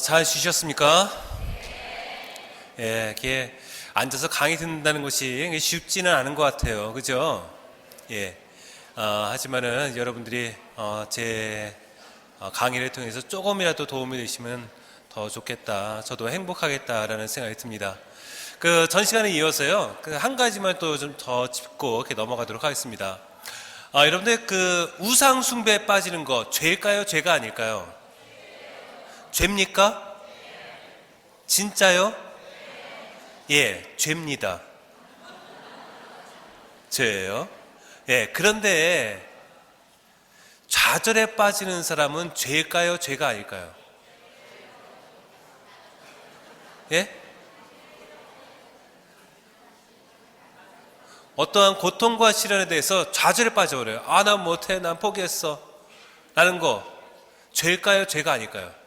잘 쉬셨습니까? 예, 이게 앉아서 강의 듣는다는 것이 쉽지는 않은 것 같아요. 그죠? 예. 하지만은 여러분들이 제 강의를 통해서 조금이라도 도움이 되시면 더 좋겠다. 저도 행복하겠다라는 생각이 듭니다. 그 전 시간에 이어서요. 그 한 가지만 또 좀 더 짚고 이렇게 넘어가도록 하겠습니다. 여러분들 그 우상 숭배에 빠지는 거 죄일까요? 죄가 아닐까요? 죄입니까? 진짜요? 예, 죄입니다. 죄예요. 예, 그런데 좌절에 빠지는 사람은 죄일까요? 죄가 아닐까요? 예? 어떠한 고통과 시련에 대해서 좌절에 빠져버려요. 난 못해, 난 포기했어 라는 거 죄일까요? 죄가 아닐까요?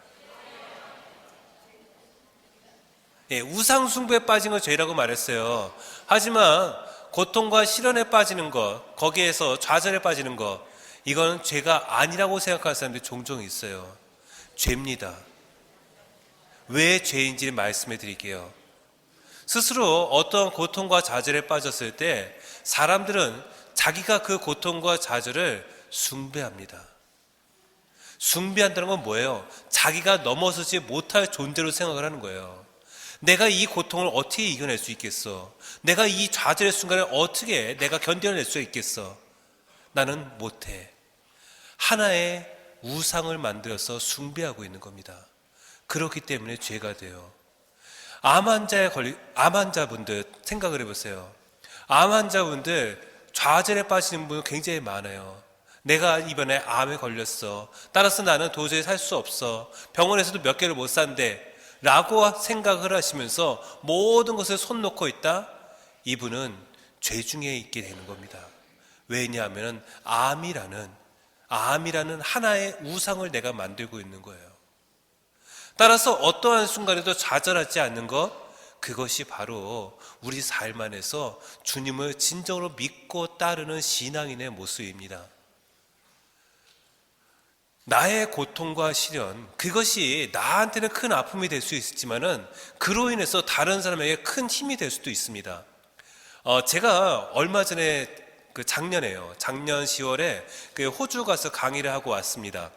예, 우상 숭배에 빠진 건 죄라고 말했어요. 하지만 고통과 시련에 빠지는 것, 거기에서 좌절에 빠지는 것, 이건 죄가 아니라고 생각하는 사람들이 종종 있어요. 죄입니다. 왜 죄인지를 말씀해 드릴게요. 스스로 어떤 고통과 좌절에 빠졌을 때 사람들은 자기가 그 고통과 좌절을 숭배합니다. 숭배한다는 건 뭐예요? 자기가 넘어서지 못할 존재로 생각을 하는 거예요. 내가 이 고통을 어떻게 이겨낼 수 있겠어? 내가 이 좌절의 순간을 어떻게 내가 견뎌낼 수 있겠어? 나는 못해. 하나의 우상을 만들어서 숭배하고 있는 겁니다. 그렇기 때문에 죄가 돼요. 암 환자분들 생각을 해보세요. 암 환자분들 좌절에 빠지는 분 굉장히 많아요. 내가 이번에 암에 걸렸어. 따라서 나는 도저히 살 수 없어. 병원에서도 몇 개를 못 산대. 라고 생각을 하시면서 모든 것을 손 놓고 있다? 이분은 죄 중에 있게 되는 겁니다. 왜냐하면 암이라는 하나의 우상을 내가 만들고 있는 거예요. 따라서 어떠한 순간에도 좌절하지 않는 것, 그것이 바로 우리 삶 안에서 주님을 진정으로 믿고 따르는 신앙인의 모습입니다. 나의 고통과 시련, 그것이 나한테는 큰 아픔이 될 수 있지만은 그로 인해서 다른 사람에게 큰 힘이 될 수도 있습니다. 제가 얼마 전에 작년 10월에 호주 가서 강의를 하고 왔습니다.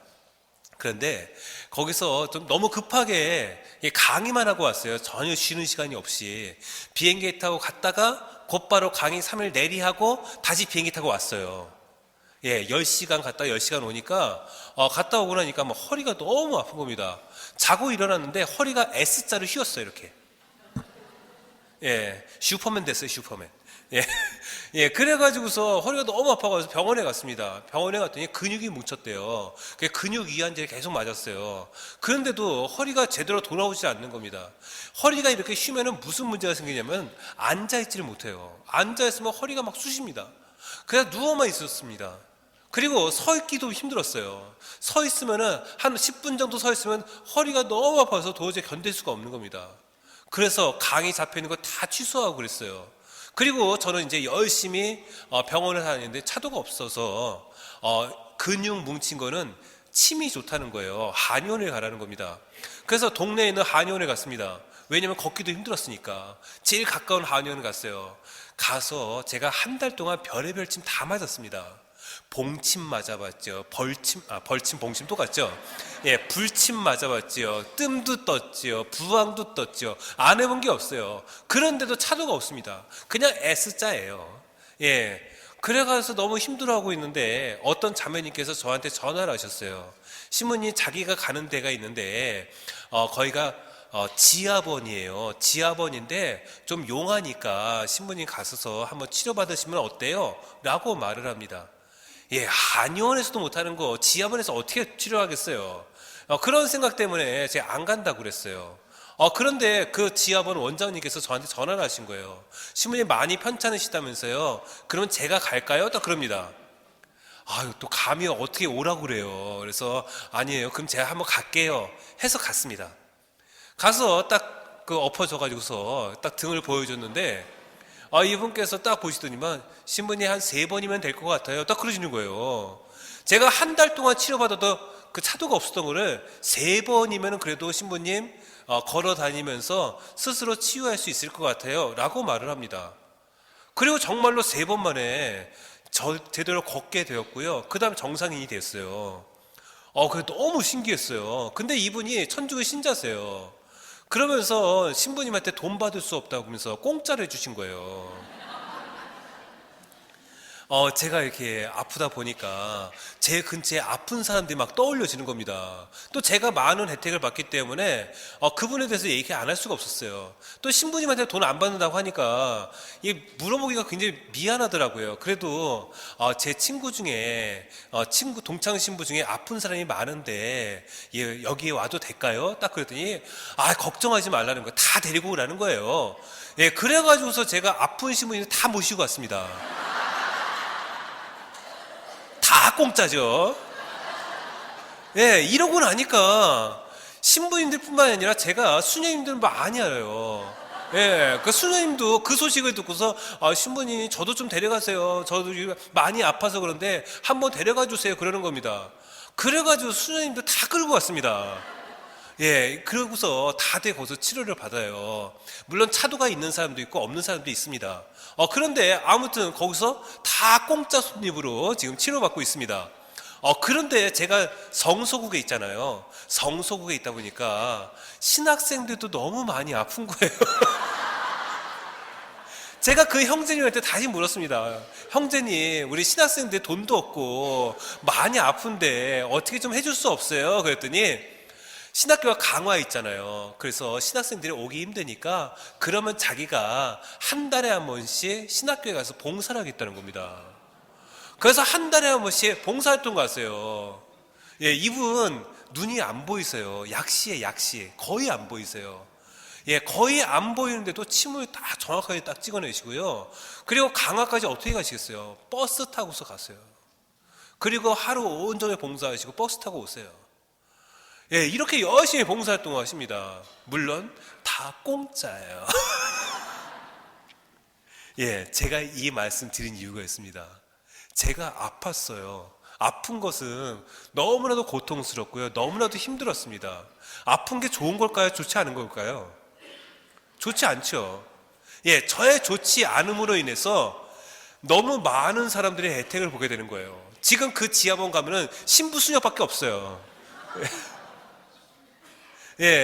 그런데 거기서 좀 너무 급하게 강의만 하고 왔어요. 전혀 쉬는 시간이 없이. 비행기 타고 갔다가 곧바로 강의 3일 내리하고 다시 비행기 타고 왔어요. 예, 10시간 갔다 10시간 오니까 갔다 오고 나니까 막 허리가 너무 아픈 겁니다. 자고 일어났는데 허리가 S자로 휘었어요. 이렇게. 예, 슈퍼맨 됐어요. 슈퍼맨. 예, 예, 그래가지고서 허리가 너무 아파가지고 병원에 갔습니다. 병원에 갔더니 근육이 뭉쳤대요. 근육 이완제를 계속 맞았어요. 그런데도 허리가 제대로 돌아오지 않는 겁니다. 허리가 이렇게 쉬면은 무슨 문제가 생기냐면 앉아있지를 못해요. 앉아있으면 허리가 막 쑤십니다. 그냥 누워만 있었습니다. 그리고 서 있기도 힘들었어요. 서 있으면은 한 10분 정도 서 있으면 허리가 너무 아파서 도저히 견딜 수가 없는 겁니다. 그래서 강의 잡혀 있는 거 다 취소하고 그랬어요. 그리고 저는 이제 열심히 병원을 다니는데 차도가 없어서 근육 뭉친 거는 침이 좋다는 거예요. 한의원에 가라는 겁니다. 그래서 동네에 있는 한의원에 갔습니다. 왜냐면 걷기도 힘들었으니까. 제일 가까운 한의원에 갔어요. 가서 제가 한 달 동안 별의별 침 다 맞았습니다. 봉침 맞아봤죠. 벌침, 봉침 똑같죠? 예, 불침 맞아봤죠. 뜸도 떴죠. 부항도 떴죠. 안 해본 게 없어요. 그런데도 차도가 없습니다. 그냥 S자예요. 예. 그래가서 너무 힘들어하고 있는데 어떤 자매님께서 저한테 전화를 하셨어요. 신부님, 자기가 가는 데가 있는데 거기가 지하번이에요. 지하번인데 좀 용하니까 신부님 가셔서 한번 치료받으시면 어때요? 라고 말을 합니다. 예, 한의원에서도 못하는 거 지하번에서 어떻게 치료하겠어요? 그런 생각 때문에 제가 안 간다고 그랬어요. 그런데 그 지하번 원장님께서 저한테 전화를 하신 거예요. 신부님 많이 편찮으시다면서요. 그러면 제가 갈까요? 또 그럽니다. 또 감히 어떻게 오라고 그래요. 그래서 아니에요. 그럼 제가 한번 갈게요. 해서 갔습니다. 가서 딱 엎어져가지고서 딱 등을 보여줬는데 이분께서 딱 보시더니만 신부님 한 3번이면 될 것 같아요. 딱 그러시는 거예요. 제가 한 달 동안 치료받아도 그 차도가 없었던 거를 3번이면 그래도 신부님 걸어 다니면서 스스로 치유할 수 있을 것 같아요 라고 말을 합니다. 그리고 정말로 3번 만에 제대로 걷게 되었고요. 그 다음에 정상인이 됐어요. 그게 너무 신기했어요. 근데 이분이 천주교 신자세요. 그러면서 신부님한테 돈 받을 수 없다고 하면서 공짜로 해주신 거예요. 제가 이렇게 아프다 보니까 제 근처에 아픈 사람들이 막 떠올려지는 겁니다. 또 제가 많은 혜택을 받기 때문에 그분에 대해서 얘기 안 할 수가 없었어요. 또 신부님한테 돈 안 받는다고 하니까 물어보기가 굉장히 미안하더라고요. 그래도 제 친구 중에 동창 신부 중에 아픈 사람이 많은데 여기에 와도 될까요? 딱 그랬더니 걱정하지 말라는 거예요. 다 데리고 오라는 거예요. 그래가지고서 제가 아픈 신부님 다 모시고 왔습니다. 다 공짜죠. 이러고 나니까 신부님들뿐만 아니라 제가 수녀님들 많이 알아요. 그 수녀님도 그 소식을 듣고서 신부님 저도 좀 데려가세요. 저도 많이 아파서 그런데 한번 데려가 주세요. 그러는 겁니다. 그래가지고 수녀님들 다 끌고 왔습니다. 그러고서 다들 거기서 치료를 받아요. 물론 차도가 있는 사람도 있고 없는 사람도 있습니다. 그런데 아무튼 거기서 다 공짜 손님으로 지금 치료받고 있습니다. 그런데 제가 성소국에 있잖아요. 성소국에 있다 보니까 신학생들도 너무 많이 아픈 거예요. 제가 그 형제님한테 다시 물었습니다. 형제님, 우리 신학생들 돈도 없고 많이 아픈데 어떻게 좀 해줄 수 없어요? 그랬더니 신학교가 강화에 있잖아요. 그래서 신학생들이 오기 힘드니까 그러면 자기가 한 달에 한 번씩 신학교에 가서 봉사를 하겠다는 겁니다. 그래서 한 달에 한 번씩 봉사활동 갔어요. 이분 눈이 안 보이세요. 약시에 약시. 거의 안 보이세요. 거의 안 보이는데도 침을 다 정확하게 딱 찍어내시고요. 그리고 강화까지 어떻게 가시겠어요? 버스 타고서 갔어요. 그리고 하루 온종일 봉사하시고 버스 타고 오세요. 이렇게 열심히 봉사활동을 하십니다. 물론 다 공짜예요. 제가 이 말씀 드린 이유가 있습니다. 제가 아팠어요. 아픈 것은 너무나도 고통스럽고요. 너무나도 힘들었습니다. 아픈 게 좋은 걸까요? 좋지 않은 걸까요? 좋지 않죠. 저의 좋지 않음으로 인해서 너무 많은 사람들의 혜택을 보게 되는 거예요. 지금 그 지하본 가면은 신부 수녀밖에 없어요.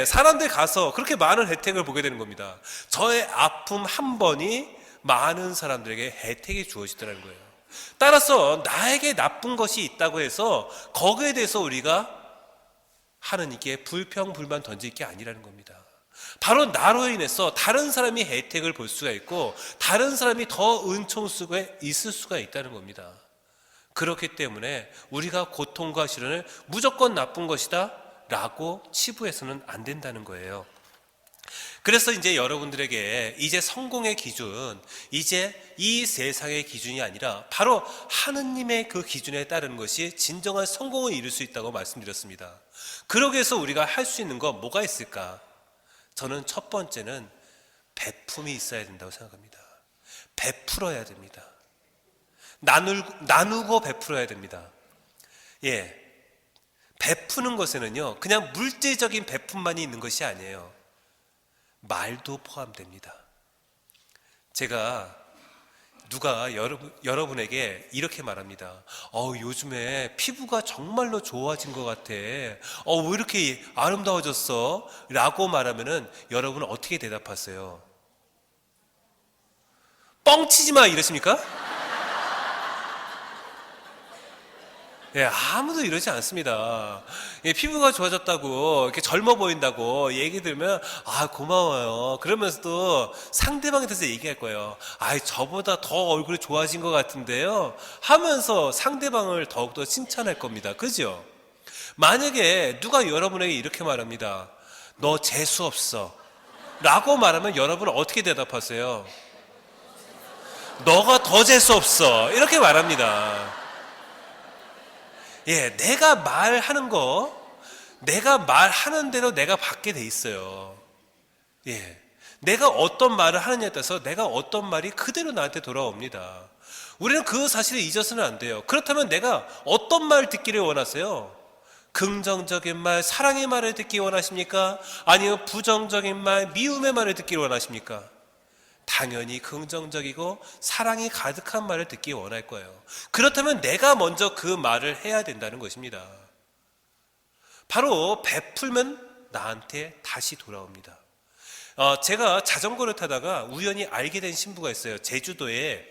사람들 가서 그렇게 많은 혜택을 보게 되는 겁니다. 저의 아픔 한 번이 많은 사람들에게 혜택이 주어지더라는 거예요. 따라서 나에게 나쁜 것이 있다고 해서 거기에 대해서 우리가 하느님께 불평 불만 던질 게 아니라는 겁니다. 바로 나로 인해서 다른 사람이 혜택을 볼 수가 있고 다른 사람이 더 은총 속에 있을 수가 있다는 겁니다. 그렇기 때문에 우리가 고통과 시련을 무조건 나쁜 것이다 라고 치부해서는 안 된다는 거예요. 그래서 이제 여러분들에게 이제 성공의 기준, 이제 이 세상의 기준이 아니라 바로 하느님의 그 기준에 따르는 것이 진정한 성공을 이룰 수 있다고 말씀드렸습니다. 그러기 위해서 우리가 할 수 있는 건 뭐가 있을까? 저는 첫 번째는 베품이 있어야 된다고 생각합니다. 베풀어야 됩니다. 나누고 베풀어야 됩니다. 베푸는 것에는요, 그냥 물질적인 베품만이 있는 것이 아니에요. 말도 포함됩니다. 제가 누가 여러분에게 이렇게 말합니다. 요즘에 피부가 정말로 좋아진 것 같아. 왜 이렇게 아름다워졌어? 라고 말하면은 여러분은 어떻게 대답하세요? 뻥치지 마 이러십니까? 아무도 이러지 않습니다. 피부가 좋아졌다고, 이렇게 젊어 보인다고 얘기 들으면, 고마워요. 그러면서도 상대방에 대해서 얘기할 거예요. 저보다 더 얼굴이 좋아진 것 같은데요. 하면서 상대방을 더욱더 칭찬할 겁니다. 그죠? 만약에 누가 여러분에게 이렇게 말합니다. 너 재수 없어. 라고 말하면 여러분은 어떻게 대답하세요? 너가 더 재수 없어. 이렇게 말합니다. 내가 말하는 거, 내가 말하는 대로 내가 받게 돼 있어요. 내가 어떤 말을 하느냐에 따라서 내가 어떤 말이 그대로 나한테 돌아옵니다. 우리는 그 사실을 잊어서는 안 돼요. 그렇다면 내가 어떤 말 듣기를 원하세요? 긍정적인 말, 사랑의 말을 듣기 원하십니까? 아니면 부정적인 말, 미움의 말을 듣기 원하십니까? 당연히 긍정적이고 사랑이 가득한 말을 듣기 원할 거예요. 그렇다면 내가 먼저 그 말을 해야 된다는 것입니다. 바로 베풀면 나한테 다시 돌아옵니다. 제가 자전거를 타다가 우연히 알게 된 신부가 있어요. 제주도에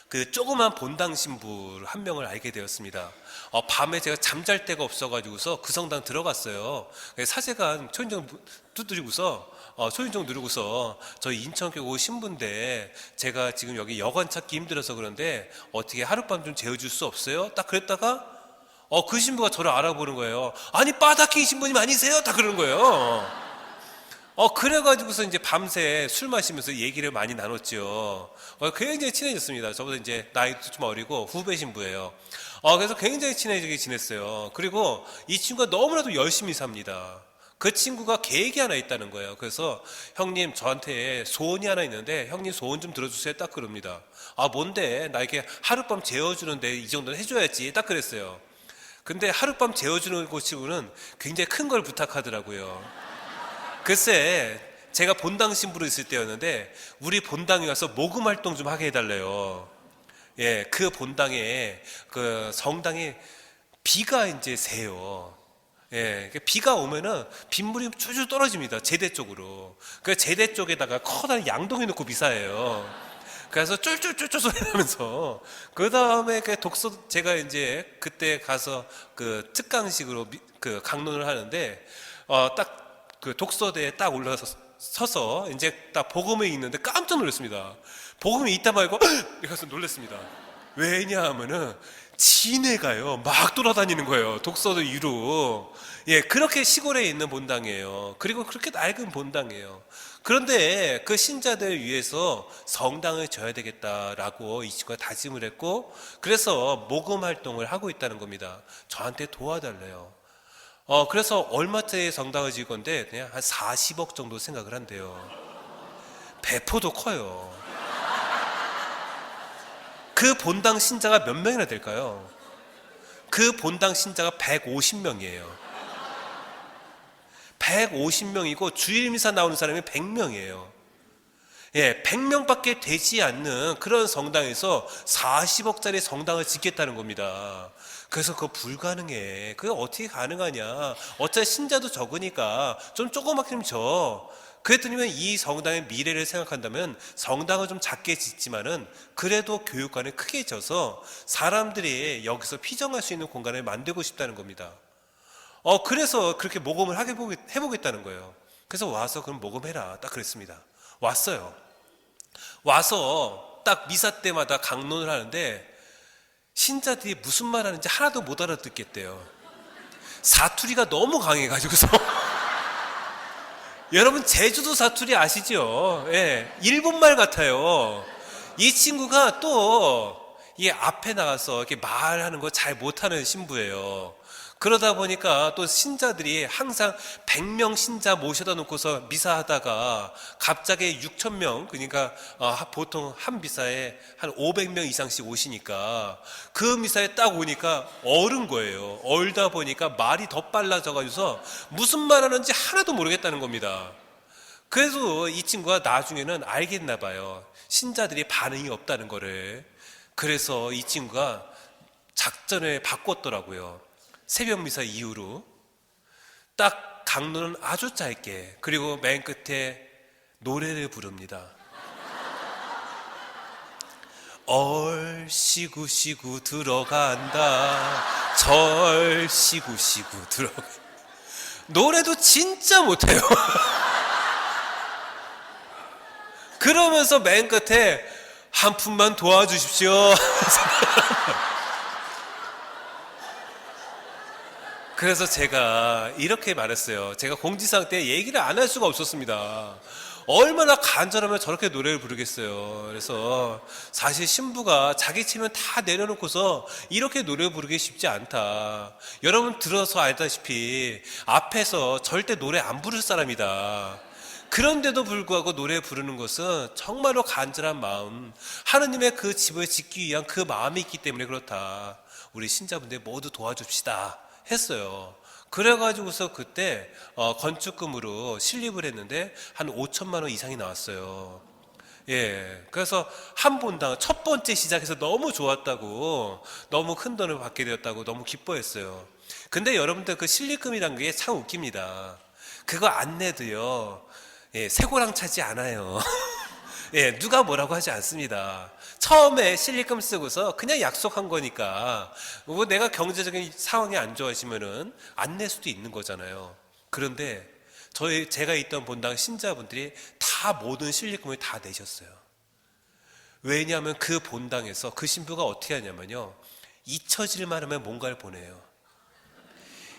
그 조그만 본당 신부를 한 명을 알게 되었습니다. 밤에 제가 잠잘 데가 없어가지고서 그 성당 들어갔어요. 사제가 초인종 두드리고서 초인종 누르고서 저희 인천교구 신부인데 제가 지금 여기 여관 찾기 힘들어서 그런데 어떻게 하룻밤 좀 재워줄 수 없어요? 딱 그랬다가 그 신부가 저를 알아보는 거예요. 아니 빠다킹 신부님 아니세요? 다 그러는 거예요. 그래가지고서 이제 밤새 술 마시면서 얘기를 많이 나눴죠. 굉장히 친해졌습니다. 저보다 이제 나이도 좀 어리고 후배 신부예요. 그래서 굉장히 친해지게 지냈어요. 그리고 이 친구가 너무나도 열심히 삽니다. 그 친구가 계획이 하나 있다는 거예요. 그래서 형님 저한테 소원이 하나 있는데 형님 소원 좀 들어주세요. 딱 그럽니다. 뭔데? 나 이렇게 하룻밤 재워주는데 이 정도는 해줘야지. 딱 그랬어요. 근데 하룻밤 재워주는 곳치고는 굉장히 큰 걸 부탁하더라고요. 글쎄 제가 본당 신부로 있을 때였는데 우리 본당에 가서 모금 활동 좀 하게 해달래요. 예, 그 본당에 그 성당에 비가 이제 새요. 예, 비가 오면은 빗물이 쭈쭈 떨어집니다. 제대 쪽으로. 그 제대 쪽에다가 커다란 양동이 놓고 미사해요. 그래서 쫄쫄쫄쫄 소리 나면서 그 다음에 그 독서 제가 이제 그때 가서 그 특강식으로 그 강론을 하는데 딱 그 독서대에 딱 올라서 서서 이제 딱 복음이 있는데 깜짝 놀랐습니다. 복음이 있다 말고 이래서 놀랐습니다. 왜냐하면은 지네가요 막 돌아다니는 거예요. 독서도 위로. 예, 그렇게 시골에 있는 본당이에요. 그리고 그렇게 낡은 본당이에요. 그런데 그 신자들 위해서 성당을 져야 되겠다라고 이 친구가 다짐을 했고 그래서 모금 활동을 하고 있다는 겁니다. 저한테 도와달래요. 그래서 얼마짜리 성당을 지을 건데 그냥 한 40억 정도 생각을 한대요. 배포도 커요. 그 본당 신자가 몇 명이나 될까요? 그 본당 신자가 150명이에요. 150명이고 주일 미사 나오는 사람이 100명이에요. 예, 100명밖에 되지 않는 그런 성당에서 40억짜리 성당을 짓겠다는 겁니다. 그래서 그거 불가능해. 그게 어떻게 가능하냐. 어차피 신자도 적으니까 좀 조그맣게 줘. 그랬더니 이 성당의 미래를 생각한다면 성당을 좀 작게 짓지만은 그래도 교육관을 크게 져서 사람들이 여기서 피정할 수 있는 공간을 만들고 싶다는 겁니다. 그래서 그렇게 모금을 해보겠다는 거예요. 그래서 와서 그럼 모금해라. 딱 그랬습니다. 왔어요. 와서 딱 미사 때마다 강론을 하는데 신자들이 무슨 말 하는지 하나도 못 알아듣겠대요. 사투리가 너무 강해가지고서 여러분 제주도 사투리 아시죠? 예, 일본말 같아요. 이 친구가 또 이 앞에 나가서 이렇게 말하는 거 잘 못하는 신부예요. 그러다 보니까 또 신자들이 항상 100명 신자 모셔다 놓고서 미사하다가 갑자기 6,000명, 그러니까 보통 한 미사에 한 500명 이상씩 오시니까 그 미사에 딱 오니까 얼은 거예요. 얼다 보니까 말이 더 빨라져가지고서 무슨 말 하는지 하나도 모르겠다는 겁니다. 그래서 이 친구가 나중에는 알겠나 봐요. 신자들이 반응이 없다는 거를. 그래서 이 친구가 작전을 바꿨더라고요. 새벽 미사 이후로 딱 강론은 아주 짧게 그리고 맨 끝에 노래를 부릅니다. 얼씨구씨구 들어간다 절씨구씨구 들어간다. 노래도 진짜 못해요. 그러면서 맨 끝에 한 푼만 도와주십시오. 그래서 제가 이렇게 말했어요. 제가 공지사항 때 얘기를 안 할 수가 없었습니다. 얼마나 간절하면 저렇게 노래를 부르겠어요. 그래서 사실 신부가 자기 체면 다 내려놓고서 이렇게 노래 부르기 쉽지 않다. 여러분 들어서 알다시피 앞에서 절대 노래 안 부를 사람이다. 그런데도 불구하고 노래 부르는 것은 정말로 간절한 마음, 하느님의 그 집을 짓기 위한 그 마음이 있기 때문에 그렇다. 우리 신자분들 모두 도와줍시다. 했어요. 그래가지고서 그때 건축금으로 실립을 했는데 한 5천만 원 이상이 나왔어요. 예, 그래서 한 본당 첫 번째 시작해서 너무 좋았다고, 너무 큰 돈을 받게 되었다고 너무 기뻐했어요. 근데 여러분들 그 실립금이란 게 참 웃깁니다. 그거 안 내도요, 예, 쇠고랑 차지 않아요. 예, 누가 뭐라고 하지 않습니다. 처음에 실리금 쓰고서 그냥 약속한 거니까 뭐 내가 경제적인 상황이 안 좋아지면은 안 낼 수도 있는 거잖아요. 그런데 제가 있던 본당 신자분들이 다 모든 실리금을 다 내셨어요. 왜냐하면 그 본당에서 그 신부가 어떻게 하냐면요, 잊혀질만 하면 뭔가를 보내요.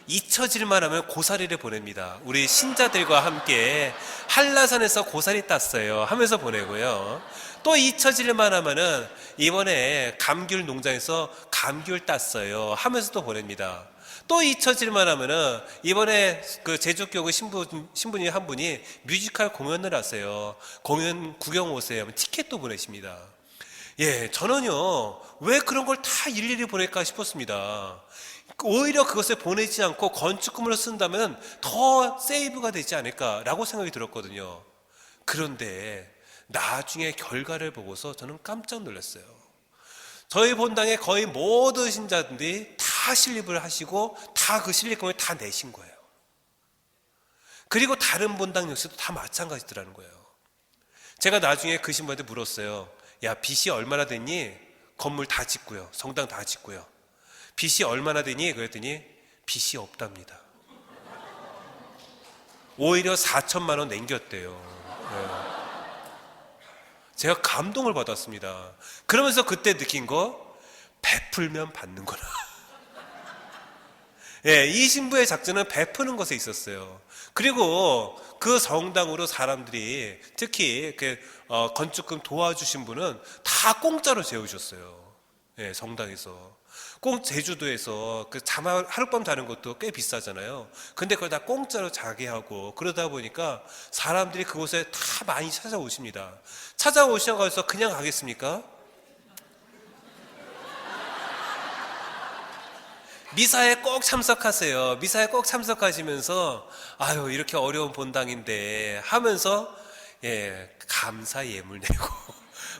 잊혀질만 하면 고사리를 보냅니다. 우리 신자들과 함께 한라산에서 고사리 땄어요 하면서 보내고요. 또 잊혀질만 하면은 이번에 감귤 농장에서 감귤 땄어요 하면서 또 보냅니다. 또 잊혀질만 하면은 이번에 그 제주교구 신부님 한 분이 뮤지컬 공연을 하세요. 공연 구경 오세요. 티켓도 보내십니다. 예, 저는요, 왜 그런 걸 다 일일이 보낼까 싶었습니다. 오히려 그것을 보내지 않고 건축금으로 쓴다면 더 세이브가 되지 않을까라고 생각이 들었거든요. 그런데 나중에 결과를 보고서 저는 깜짝 놀랐어요. 저희 본당의 거의 모든 신자들이 다 실립을 하시고 다 그 실립금을 다 내신 거예요. 그리고 다른 본당 역시도 다 마찬가지더라는 거예요. 제가 나중에 그 신부한테 물었어요. 야, 빚이 얼마나 됐니? 건물 다 짓고요, 성당 다 짓고요. 빚이 얼마나 되니? 그랬더니 빚이 없답니다. 오히려 4천만 원 남겼대요. 네. 제가 감동을 받았습니다. 그러면서 그때 느낀 거, 베풀면 받는구나. 예, 이 신부의 작전은 베푸는 것에 있었어요. 그리고 그 성당으로 사람들이, 특히 건축금 도와주신 분은 다 공짜로 재우셨어요. 예, 성당에서. 꼭 제주도에서 하룻밤 자는 것도 꽤 비싸잖아요. 근데 그걸 다 공짜로 자게 하고, 그러다 보니까 사람들이 그곳에 다 많이 찾아오십니다. 찾아오셔서 그냥 가겠습니까? 미사에 꼭 참석하세요. 미사에 꼭 참석하시면서 아유, 이렇게 어려운 본당인데 하면서, 예, 감사 예물 내고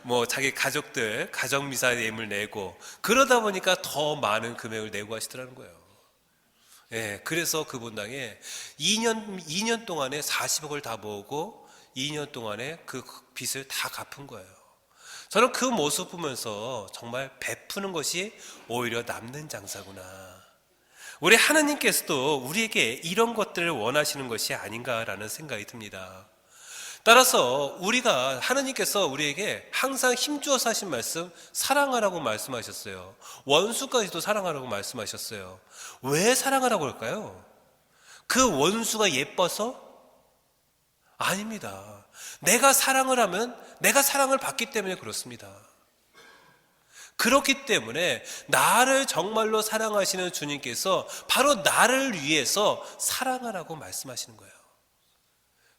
뭐 자기 가족들 가정 미사 예물 내고, 그러다 보니까 더 많은 금액을 내고 하시더라는 거예요. 예, 그래서 그 본당에 2년 동안에 40억을 다 모으고 2년 동안에 그 빚을 다 갚은 거예요. 저는 그 모습 보면서 정말 베푸는 것이 오히려 남는 장사구나. 우리 하나님께서도 우리에게 이런 것들을 원하시는 것이 아닌가라는 생각이 듭니다. 따라서 하나님께서 우리에게 항상 힘주어서 하신 말씀, 사랑하라고 말씀하셨어요. 원수까지도 사랑하라고 말씀하셨어요. 왜 사랑하라고 할까요? 그 원수가 예뻐서? 아닙니다. 내가 사랑을 하면 내가 사랑을 받기 때문에 그렇습니다. 그렇기 때문에 나를 정말로 사랑하시는 주님께서 바로 나를 위해서 사랑하라고 말씀하시는 거예요.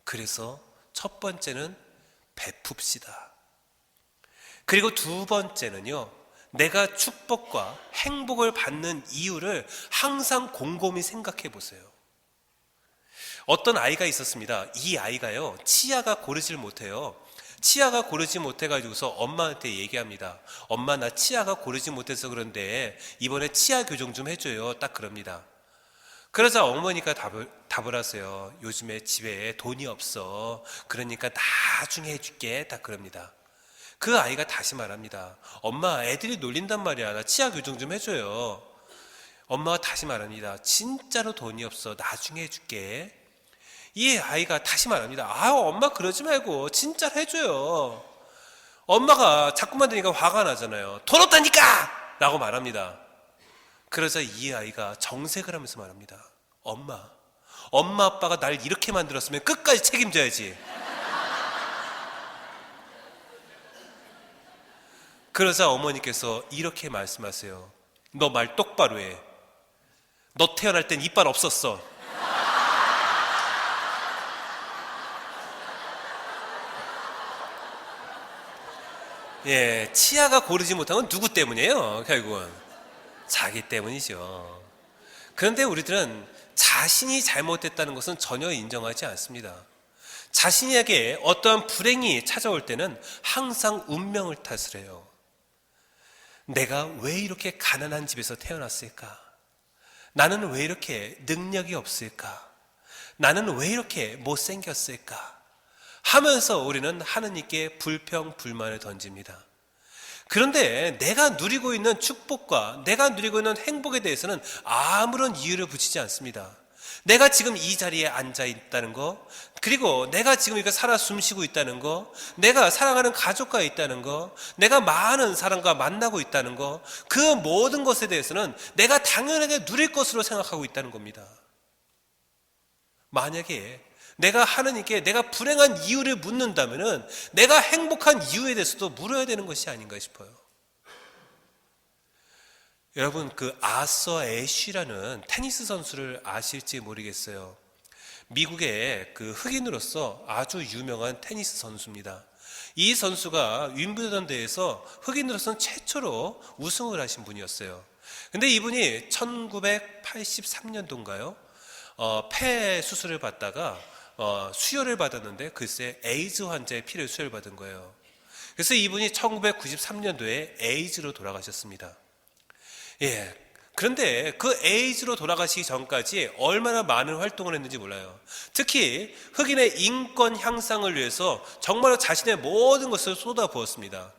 그래서 첫 번째는 베풉시다. 그리고 두 번째는요, 내가 축복과 행복을 받는 이유를 항상 곰곰이 생각해 보세요. 어떤 아이가 있었습니다. 이 아이가요, 치아가 고르질 못해요. 치아가 고르지 못해가지고서 엄마한테 얘기합니다. 엄마, 나 치아가 고르지 못해서 그런데 이번에 치아 교정 좀 해줘요. 딱 그럽니다. 그러자 어머니가 답을 하세요. 요즘에 집에 돈이 없어. 그러니까 나중에 해줄게. 딱 그럽니다. 그 아이가 다시 말합니다. 엄마, 애들이 놀린단 말이야. 나 치아 교정 좀 해줘요. 엄마가 다시 말합니다. 진짜로 돈이 없어. 나중에 해줄게. 이 아이가 다시 말합니다. 엄마 그러지 말고 진짜로 해줘요. 엄마가 자꾸만 들으니까 화가 나잖아요. 돈 없다니까! 라고 말합니다. 그러자 이 아이가 정색을 하면서 말합니다. 엄마 아빠가 날 이렇게 만들었으면 끝까지 책임져야지. 그러자 어머니께서 이렇게 말씀하세요. 너 말 똑바로 해. 너 태어날 땐 이빨 없었어. 예, 치아가 고르지 못한 건 누구 때문이에요? 결국은 자기 때문이죠. 그런데 우리들은 자신이 잘못됐다는 것은 전혀 인정하지 않습니다. 자신에게 어떠한 불행이 찾아올 때는 항상 운명을 탓을 해요. 내가 왜 이렇게 가난한 집에서 태어났을까? 나는 왜 이렇게 능력이 없을까? 나는 왜 이렇게 못생겼을까? 하면서 우리는 하느님께 불평, 불만을 던집니다. 그런데 내가 누리고 있는 축복과 내가 누리고 있는 행복에 대해서는 아무런 이유를 붙이지 않습니다. 내가 지금 이 자리에 앉아 있다는 거, 그리고 내가 지금 이렇게 살아 숨쉬고 있다는 거, 내가 사랑하는 가족과 있다는 거, 내가 많은 사람과 만나고 있다는 거, 그 모든 것에 대해서는 내가 당연하게 누릴 것으로 생각하고 있다는 겁니다. 만약에 내가 하느님께 내가 불행한 이유를 묻는다면은 내가 행복한 이유에 대해서도 물어야 되는 것이 아닌가 싶어요. 여러분, 그 아서 애쉬라는 테니스 선수를 아실지 모르겠어요. 미국의 그 흑인으로서 아주 유명한 테니스 선수입니다. 이 선수가 윈블던 대회에서 흑인으로서는 최초로 우승을 하신 분이었어요. 근데 이분이 1983년도인가요? 폐 수술을 받다가 수혈을 받았는데 글쎄 에이즈 환자의 피를 수혈받은 거예요. 그래서 이분이 1993년도에 에이즈로 돌아가셨습니다. 예. 그런데 그 에이즈로 돌아가시기 전까지 얼마나 많은 활동을 했는지 몰라요. 특히 흑인의 인권 향상을 위해서 정말로 자신의 모든 것을 쏟아부었습니다.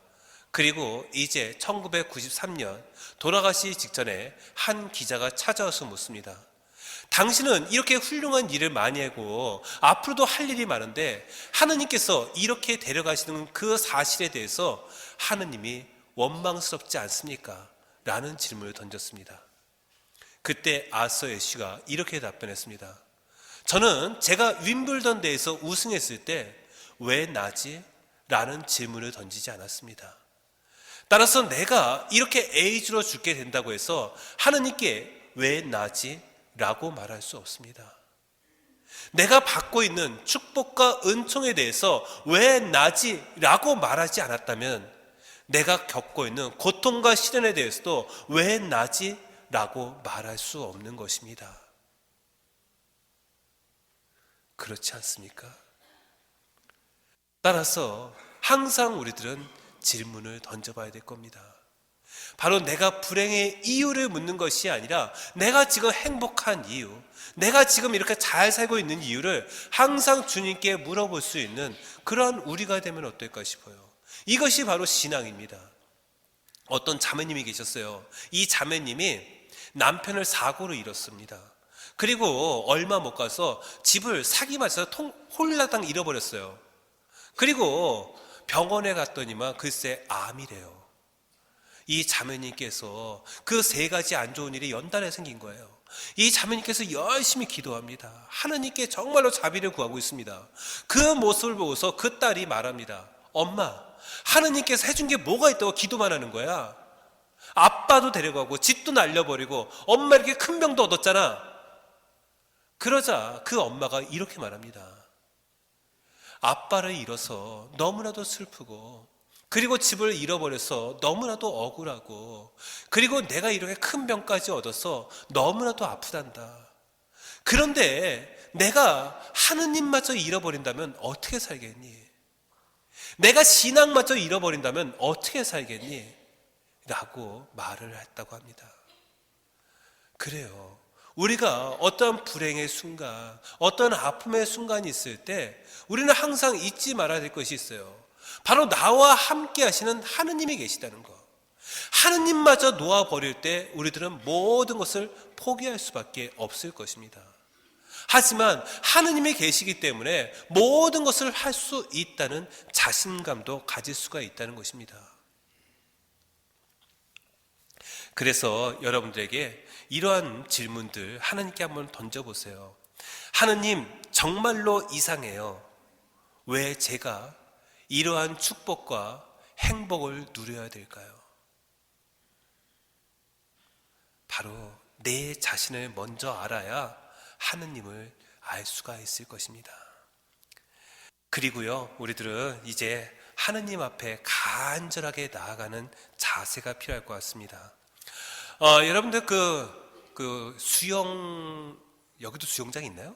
그리고 이제 1993년 돌아가시기 직전에 한 기자가 찾아와서 묻습니다. 당신은 이렇게 훌륭한 일을 많이 하고 앞으로도 할 일이 많은데 하느님께서 이렇게 데려가시는 그 사실에 대해서 하느님이 원망스럽지 않습니까? 라는 질문을 던졌습니다. 그때 아서 애쉬가 이렇게 답변했습니다. 저는 제가 윈블던 대회에서 우승했을 때 왜 나지? 라는 질문을 던지지 않았습니다. 따라서 내가 이렇게 에이즈로 죽게 된다고 해서 하느님께 왜 나지? 라고 말할 수 없습니다. 내가 받고 있는 축복과 은총에 대해서 왜 나지? 라고 말하지 않았다면 내가 겪고 있는 고통과 시련에 대해서도 왜 나지? 라고 말할 수 없는 것입니다. 그렇지 않습니까? 따라서 항상 우리들은 질문을 던져봐야 될 겁니다. 바로 내가 불행의 이유를 묻는 것이 아니라 내가 지금 행복한 이유, 내가 지금 이렇게 잘 살고 있는 이유를 항상 주님께 물어볼 수 있는 그런 우리가 되면 어떨까 싶어요. 이것이 바로 신앙입니다. 어떤 자매님이 계셨어요. 이 자매님이 남편을 사고로 잃었습니다. 그리고 얼마 못 가서 집을 사기 맞아서 홀라당 잃어버렸어요. 그리고 병원에 갔더니만 글쎄 암이래요. 이 자매님께서 그 세 가지 안 좋은 일이 연달아 생긴 거예요. 이 자매님께서 열심히 기도합니다. 하나님께 정말로 자비를 구하고 있습니다. 그 모습을 보고서 그 딸이 말합니다. 엄마, 하나님께서 해준 게 뭐가 있다고 기도만 하는 거야? 아빠도 데려가고 집도 날려버리고 엄마 이렇게 큰 병도 얻었잖아. 그러자 그 엄마가 이렇게 말합니다. 아빠를 잃어서 너무나도 슬프고, 그리고 집을 잃어버려서 너무나도 억울하고, 그리고 내가 이렇게 큰 병까지 얻어서 너무나도 아프단다. 그런데 내가 하느님마저 잃어버린다면 어떻게 살겠니? 내가 신앙마저 잃어버린다면 어떻게 살겠니? 라고 말을 했다고 합니다. 그래요. 우리가 어떤 불행의 순간, 어떤 아픔의 순간이 있을 때 우리는 항상 잊지 말아야 될 것이 있어요. 바로 나와 함께 하시는 하느님이 계시다는 것. 하느님마저 놓아버릴 때 우리들은 모든 것을 포기할 수밖에 없을 것입니다. 하지만 하느님이 계시기 때문에 모든 것을 할 수 있다는 자신감도 가질 수가 있다는 것입니다. 그래서 여러분들에게 이러한 질문들 하나님께 한번 던져보세요. 하느님, 정말로 이상해요. 왜 제가 이러한 축복과 행복을 누려야 될까요? 바로 내 자신을 먼저 알아야 하느님을 알 수가 있을 것입니다. 그리고요, 우리들은 이제 하느님 앞에 간절하게 나아가는 자세가 필요할 것 같습니다. 여러분들 그 수영, 여기도 수영장 있나요?